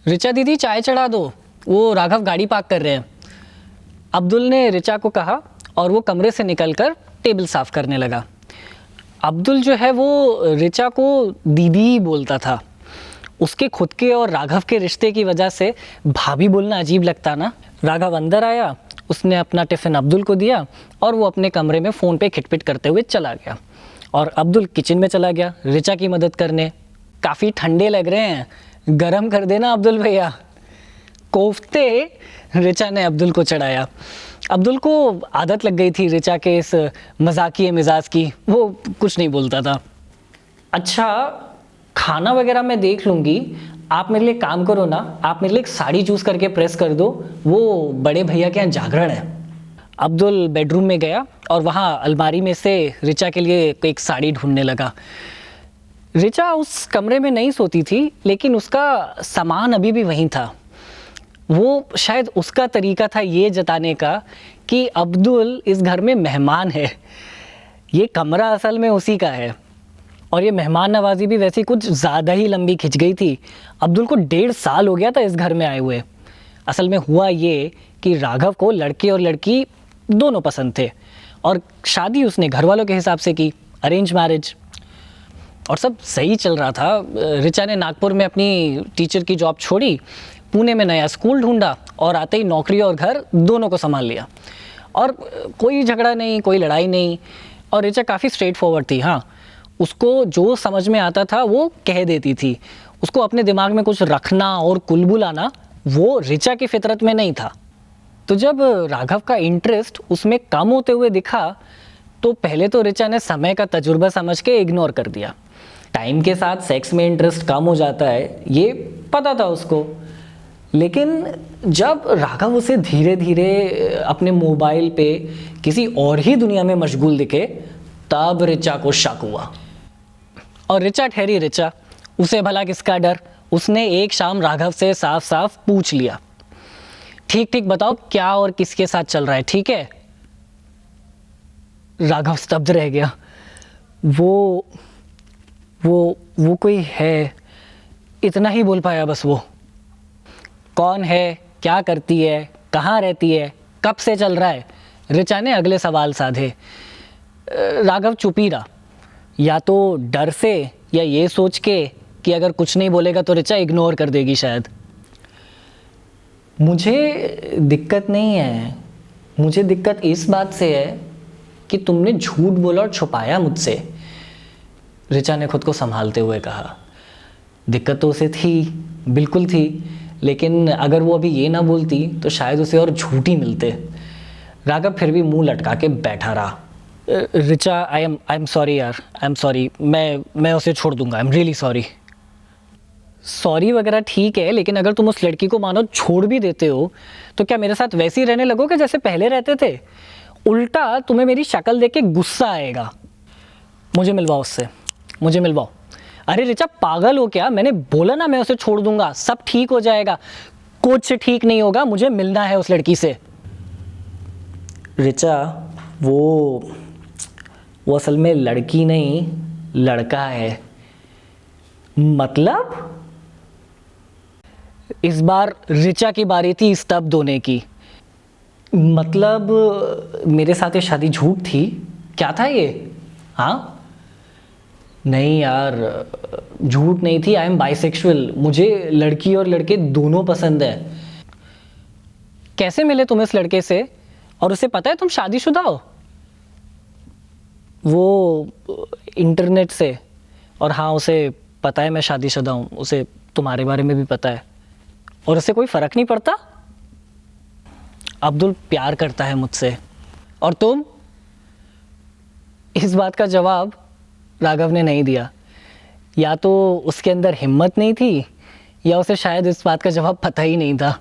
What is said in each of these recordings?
ऋचा दीदी चाय चढ़ा दो, वो राघव गाड़ी पार्क कर रहे हैं। अब्दुल ने ऋचा को कहा और वो कमरे से निकलकर टेबल साफ करने लगा। अब्दुल जो है वो ऋचा को दीदी ही बोलता था। उसके खुद के और राघव के रिश्ते की वजह से भाभी बोलना अजीब लगता ना। राघव अंदर आया, उसने अपना टिफ़िन अब्दुल को दिया और वो अपने कमरे में फ़ोन पे खिटपिट करते हुए चला गया। और अब्दुल किचन में चला गया ऋचा की मदद करने। काफ़ी ठंडे लग रहे हैं, गरम कर देना अब्दुल भैया। कोफ्ते ऋचा ने अब्दुल को चढ़ाया। अब्दुल को आदत लग गई थी ऋचा के इस मजाकिये मिजाज की, वो कुछ नहीं बोलता था। अच्छा, खाना वगैरह मैं देख लूँगी, आप मेरे लिए काम करो ना, आप मेरे लिए एक साड़ी चूज़ करके प्रेस कर दो, वो बड़े भैया के यहाँ जागरण है। अब्दुल बेडरूम में गया और वहाँ अलमारी में से ऋचा के लिए एक साड़ी ढूंढने लगा। ऋचा उस कमरे में नहीं सोती थी, लेकिन उसका सामान अभी भी वहीं था। वो शायद उसका तरीका था ये जताने का कि अब्दुल इस घर में मेहमान है। ये कमरा असल में उसी का है। और ये मेहमान नवाजी भी वैसी कुछ ज़्यादा ही लंबी खिंच गई थी। अब्दुल को 1.5 साल हो गया था इस घर में आए हुए। असल में हुआ ये कि राघव को लड़के और लड़की दोनों पसंद थे और शादी उसने घर वालों के हिसाब से की, अरेंज मैरिज। और सब सही चल रहा था। ऋचा ने नागपुर में अपनी टीचर की जॉब छोड़ी, पुणे में नया स्कूल ढूंढा और आते ही नौकरी और घर दोनों को संभाल लिया। और कोई झगड़ा नहीं, कोई लड़ाई नहीं। और ऋचा काफ़ी स्ट्रेट फॉरवर्ड थी। हाँ, उसको जो समझ में आता था वो कह देती थी। उसको अपने दिमाग में कुछ रखना और कुलबुलाना वो ऋचा की फितरत में नहीं था। तो जब राघव का इंटरेस्ट उसमें कम होते हुए दिखा तो पहले तो ऋचा ने समय का तजुर्बा समझ के इग्नोर कर दिया। टाइम के साथ सेक्स में इंटरेस्ट कम हो जाता है, ये पता था उसको। लेकिन जब राघव उसे धीरे धीरे अपने मोबाइल पे किसी और ही दुनिया में मशगूल दिखे, तब ऋचा को शक हुआ। और ऋचा ठहरी ऋचा, उसे भला किसका डर। उसने एक शाम राघव से साफ साफ पूछ लिया, ठीक ठीक बताओ क्या और किसके साथ चल रहा है, ठीक है। राघव स्तब्ध रह गया। वो कोई है, इतना ही बोल पाया बस वो। कौन है, क्या करती है, कहाँ रहती है, कब से चल रहा है, ऋचा ने अगले सवाल साधे। राघव चुप ही रहा, या तो डर से या ये सोच के कि अगर कुछ नहीं बोलेगा तो ऋचा इग्नोर कर देगी शायद। मुझे दिक्कत नहीं है, मुझे दिक्कत इस बात से है कि तुमने झूठ बोला और छुपाया मुझसे, ऋचा ने खुद को संभालते हुए कहा। दिक्कत तो उसे थी, बिल्कुल थी, लेकिन अगर वो अभी ये ना बोलती तो शायद उसे और झूठ ही मिलते। राघव फिर भी मुंह लटका के बैठा रहा। ऋचा, आई एम सॉरी यार, आई एम सॉरी, मैं उसे छोड़ दूंगा, I am really sorry. Sorry वगैरह ठीक है, लेकिन अगर तुम उस लड़की को मानो छोड़ भी देते हो तो क्या मेरे साथ वैसे ही रहने लगोगे जैसे पहले रहते थे। उल्टा तुम्हें मेरी शक्ल देख के गुस्सा आएगा। मुझे मिलवाओ उससे, मुझे मिलवाओ। अरे ऋचा पागल हो क्या, मैंने बोला ना मैं उसे छोड़ दूंगा, सब ठीक हो जाएगा। कुछ ठीक नहीं होगा, मुझे मिलना है उस लड़की से। ऋचा, वो असल में लड़की नहीं, लड़का है। मतलब? इस बार ऋचा की बारी थी स्तब्ध होने की। मतलब मेरे साथ ये शादी झूठ थी, क्या था ये? हाँ नहीं यार, झूठ नहीं थी। आई एम बाइसेक्सुअल, मुझे लड़की और लड़के दोनों पसंद है। कैसे मिले तुम इस लड़के से, और उसे पता है तुम शादीशुदा हो? वो इंटरनेट से। और हाँ, उसे पता है मैं शादीशुदा हूँ, उसे तुम्हारे बारे में भी पता है। और उसे कोई फ़र्क नहीं पड़ता? अब्दुल प्यार करता है मुझसे। और तुम? इस बात का जवाब राघव ने नहीं दिया। या तो उसके अंदर हिम्मत नहीं थी, या उसे शायद इस बात का जवाब पता ही नहीं था।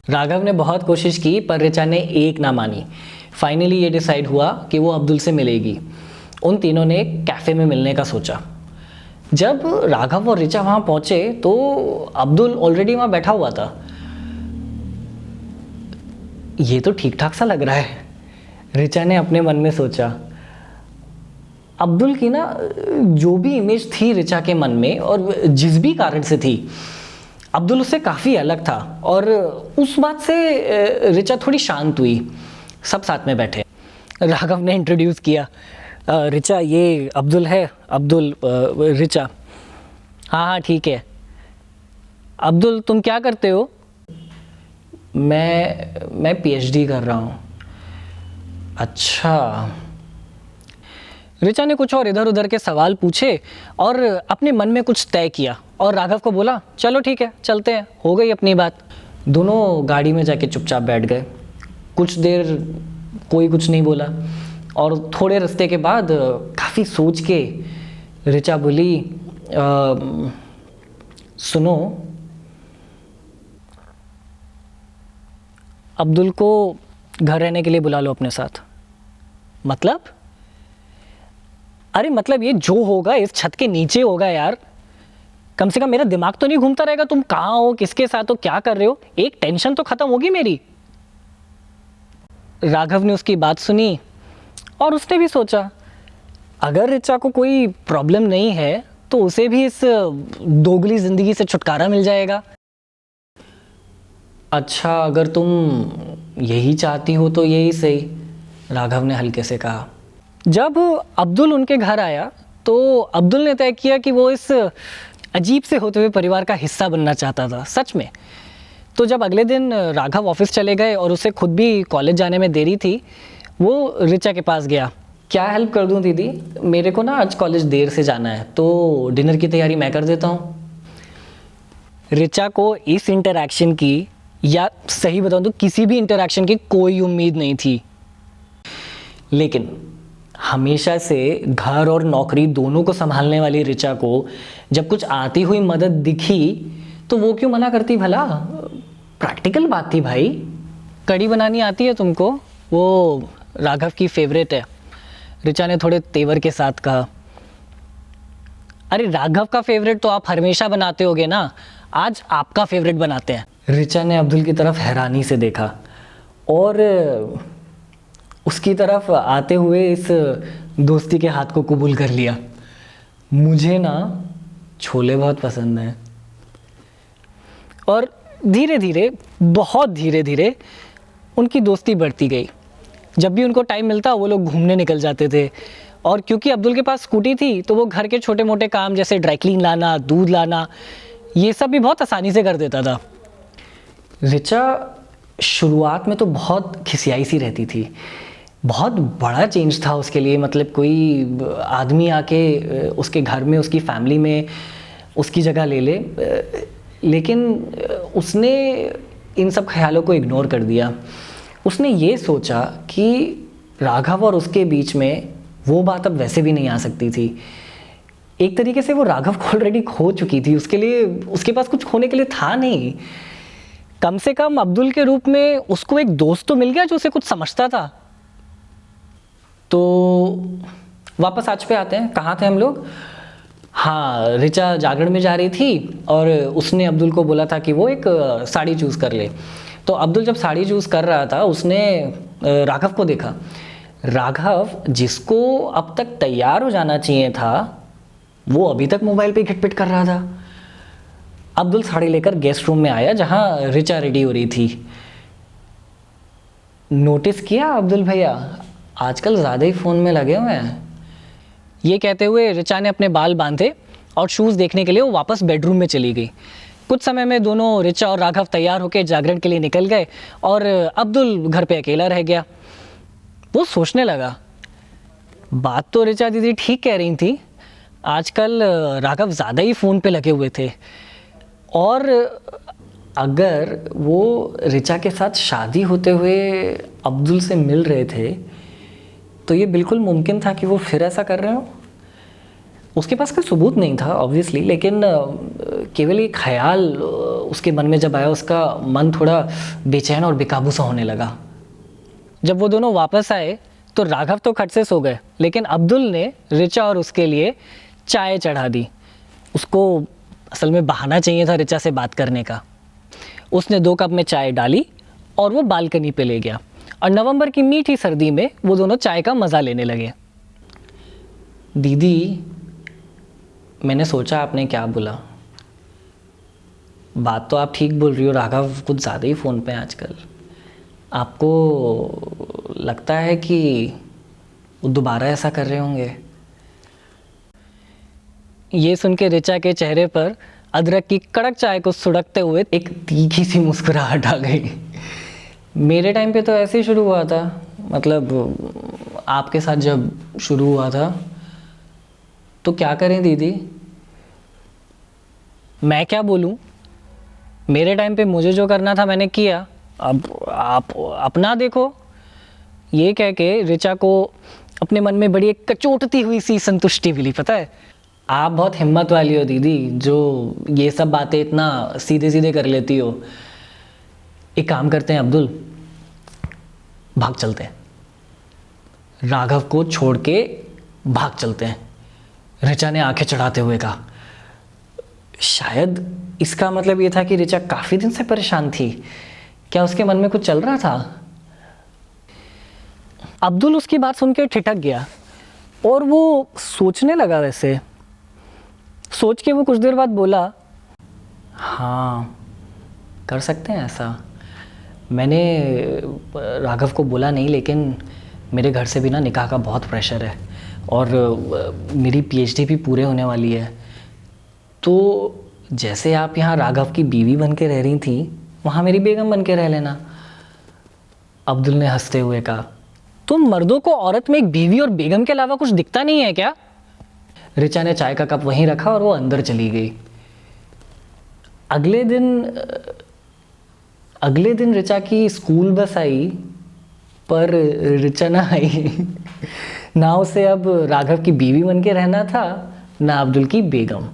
राघव ने बहुत कोशिश की पर ऋचा ने एक ना मानी। फाइनली ये डिसाइड हुआ कि वो अब्दुल से मिलेगी। उन तीनों ने एक कैफ़े में मिलने का सोचा। जब राघव और ऋचा वहाँ पहुँचे तो अब्दुल ऑलरेडी वहाँ बैठा हुआ था। ये तो ठीक ठाक सा लग रहा है, ऋचा ने अपने मन में सोचा। अब्दुल की ना जो भी इमेज थी ऋचा के मन में, और जिस भी कारण से थी, अब्दुल उससे काफ़ी अलग था और उस बात से रिचा थोड़ी शांत हुई। सब साथ में बैठे। राघव ने इंट्रोड्यूस किया, रिचा ये अब्दुल है, अब्दुल रिचा। हाँ हाँ ठीक है। अब्दुल तुम क्या करते हो? मैं पीएचडी कर रहा हूँ। अच्छा। रिचा ने कुछ और इधर उधर के सवाल पूछे और अपने मन में कुछ तय किया और राघव को बोला चलो ठीक है चलते हैं, हो गई अपनी बात। दोनों गाड़ी में जाके चुपचाप बैठ गए। कुछ देर कोई कुछ नहीं बोला और थोड़े रास्ते के बाद काफ़ी सोच के रिचा बोली सुनो, अब्दुल को घर रहने के लिए बुला लो अपने साथ। मतलब? अरे मतलब ये जो होगा इस छत के नीचे होगा यार। कम से कम मेरा दिमाग तो नहीं घूमता रहेगा तुम कहाँ हो, किसके साथ हो, क्या कर रहे हो। एक टेंशन तो खत्म होगी मेरी। राघव ने उसकी बात सुनी और उसने भी सोचा अगर रिचा को कोई प्रॉब्लम नहीं है तो उसे भी इस दोगली जिंदगी से छुटकारा मिल जाएगा। अच्छा अगर तुम यही चाहती हो तो यही सही, राघव ने हल्के से कहा। जब अब्दुल उनके घर आया तो अब्दुल ने तय किया कि वो इस अजीब से होते हुए परिवार का हिस्सा बनना चाहता था, सच में। तो जब अगले दिन राघव ऑफिस चले गए और उसे खुद भी कॉलेज जाने में देरी थी, वो रिचा के पास गया। क्या हेल्प कर दूं दीदी? मेरे को ना आज कॉलेज देर से जाना है तो डिनर की तैयारी मैं कर देता हूँ। रिचा को इस इंटरैक्शन की, या सही बताऊं तो किसी भी इंटरैक्शन की कोई उम्मीद नहीं थी। लेकिन हमेशा से घर और नौकरी दोनों को संभालने वाली रिचा को जब कुछ आती हुई मदद दिखी तो वो क्यों मना करती भला? प्रैक्टिकल बात थी भाई। कढ़ी बनानी आती है तुमको? वो राघव की फेवरेट है, रिचा ने थोड़े तेवर के साथ कहा। अरे राघव का फेवरेट तो आप हमेशा बनाते होगे ना, आज आपका फेवरेट बनाते हैं। रिचा ने अब्दुल की तरफ हैरानी से देखा और उसकी तरफ आते हुए इस दोस्ती के हाथ को कबूल कर लिया। मुझे ना छोले बहुत पसंद हैं। और धीरे धीरे, बहुत धीरे धीरे उनकी दोस्ती बढ़ती गई। जब भी उनको टाइम मिलता वो लोग घूमने निकल जाते थे और क्योंकि अब्दुल के पास स्कूटी थी तो वो घर के छोटे मोटे काम जैसे ड्राई क्लीन लाना, दूध लाना, ये सब भी बहुत आसानी से कर देता था। रिचा शुरुआत में तो बहुत खिसियाई सी रहती थी। बहुत बड़ा चेंज था उसके लिए, मतलब कोई आदमी आके उसके घर में, उसकी फैमिली में उसकी जगह ले ले। लेकिन उसने इन सब ख्यालों को इग्नोर कर दिया। उसने ये सोचा कि राघव और उसके बीच में वो बात अब वैसे भी नहीं आ सकती थी। एक तरीके से वो राघव को ऑलरेडी खो चुकी थी, उसके लिए उसके पास कुछ खोने के लिए था नहीं। कम से कम अब्दुल के रूप में उसको एक दोस्त तो मिल गया जो उसे कुछ समझता था। तो वापस आज पे आते हैं, कहाँ थे हम लोग? हाँ, रिचा जागरण में जा रही थी और उसने अब्दुल को बोला था कि वो एक साड़ी चूज़ कर ले। तो अब्दुल जब साड़ी चूज़ कर रहा था उसने राघव को देखा। राघव जिसको अब तक तैयार हो जाना चाहिए था वो अभी तक मोबाइल पे घिटपिट कर रहा था। अब्दुल साड़ी लेकर गेस्ट रूम में आया जहाँ रिचा रेडी हो रही थी। नोटिस किया अब्दुल भैया, आजकल ज़्यादा ही फ़ोन में लगे हुए हैं। ये कहते हुए रिचा ने अपने बाल बांधे और शूज़ देखने के लिए वो वापस बेडरूम में चली गई। कुछ समय में दोनों रिचा और राघव तैयार होकर जागरण के लिए निकल गए और अब्दुल घर पे अकेला रह गया। वो सोचने लगा, बात तो रिचा दीदी ठीक कह रही थी, आजकल राघव ज़्यादा ही फ़ोन पे लगे हुए थे और अगर वो रिचा के साथ शादी होते हुए अब्दुल से मिल रहे थे तो ये बिल्कुल मुमकिन था कि वो फिर ऐसा कर रहे हो। उसके पास कोई सबूत नहीं था ऑब्वियसली, लेकिन केवल एक ख्याल उसके मन में जब आया उसका मन थोड़ा बेचैन और बेकाबू सा होने लगा। जब वो दोनों वापस आए तो राघव तो खट से सो गए, लेकिन अब्दुल ने रिचा और उसके लिए चाय चढ़ा दी। उसको असल में बहाना चाहिए था रिचा से बात करने का। उसने 2 कप में चाय डाली और वो बालकनी पे ले गया और नवंबर की मीठी सर्दी में वो दोनों चाय का मज़ा लेने लगे। दीदी, मैंने सोचा आपने क्या बोला। बात तो आप ठीक बोल रही हो राघव, कुछ ज़्यादा ही फ़ोन पे हैं आजकल। आपको लगता है कि वो दोबारा ऐसा कर रहे होंगे? ये सुन के ऋचा के चेहरे पर अदरक की कड़क चाय को सुड़कते हुए एक तीखी सी मुस्कुराहट आ गई। मेरे टाइम पे तो ऐसे ही शुरू हुआ था, मतलब आपके साथ जब शुरू हुआ था। तो क्या करें दीदी? मैं क्या बोलूं? मेरे टाइम पे मुझे जो करना था मैंने किया, अब आप अपना देखो। ये कह के ऋचा को अपने मन में बड़ी एक कचोटती हुई सी संतुष्टि मिली। पता है, आप बहुत हिम्मत वाली हो दीदी, जो ये सब बातें इतना सीधे सीधे कर लेती हो। एक काम करते हैं अब्दुल, भाग चलते हैं। राघव को छोड़ के भाग चलते हैं, ऋचा ने आंखें चढ़ाते हुए कहा। शायद इसका मतलब ये था कि ऋचा काफ़ी दिन से परेशान थी। क्या उसके मन में कुछ चल रहा था? अब्दुल उसकी बात सुन के ठिठक गया और वो सोचने लगा। वैसे सोच के वो कुछ देर बाद बोला, हाँ कर सकते हैं ऐसा। मैंने राघव को बोला नहीं, लेकिन मेरे घर से भी ना निकाह का बहुत प्रेशर है और मेरी पीएचडी भी पूरे होने वाली है। तो जैसे आप यहाँ राघव की बीवी बन के रह रही थी, वहाँ मेरी बेगम बन के रह लेना। अब्दुल ने हंसते हुए कहा, तुम मर्दों को औरत में एक बीवी और बेगम के अलावा कुछ दिखता नहीं है क्या? ऋचा ने चाय का कप वहीं रखा और वो अंदर चली गई। अगले दिन ऋचा की स्कूल बस आई, पर ऋचा ना आई। ना उसे अब राघव की बीवी बन के रहना था, ना अब्दुल की बेगम।